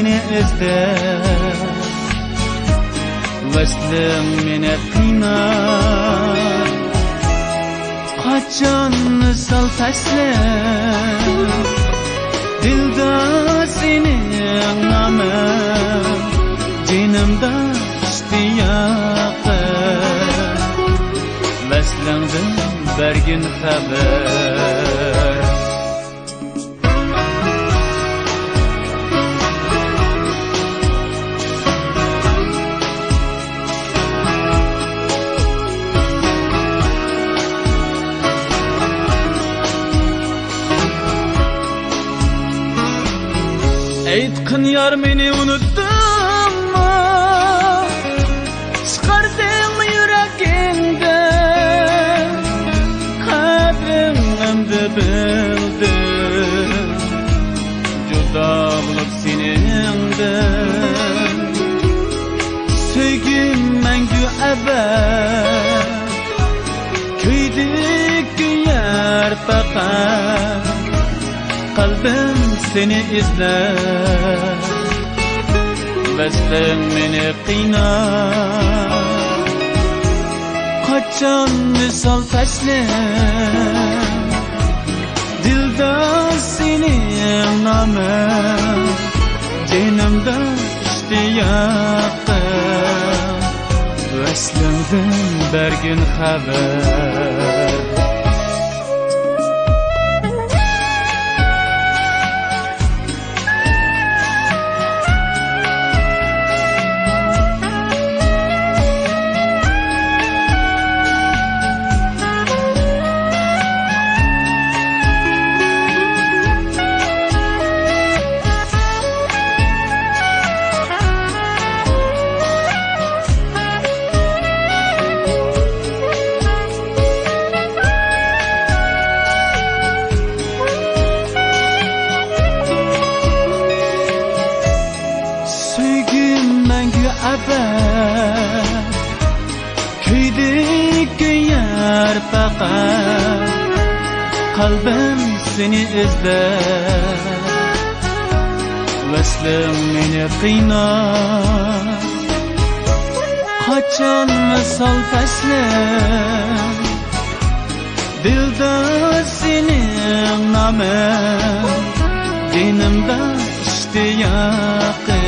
seni izler Veslim meni qiynar Qachon sal tashlab Dilda sening noming Jinimda ishtiyoqi Veslingdan bergin xabar Aytqin yar meni unutdingmi Chiqardingmi yuragingdan Qadringimni bildim Judo bo'lib seningdan Sevgim mangu abad Kuydek kuyar faqat Qalbim seni izler Vesling meni qiynar Qachon misol tashlab Dilda sening noming Jinimda ishtiyoqi Veslingdan bergin xabar abad Kuydek kuyar faqat Qalbim seni izler Veslim meni qiynar Qachon misol tashlab Dilda sening noming Jinimda ishtiyoqi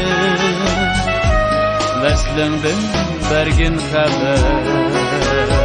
Veslingdan bergin xabar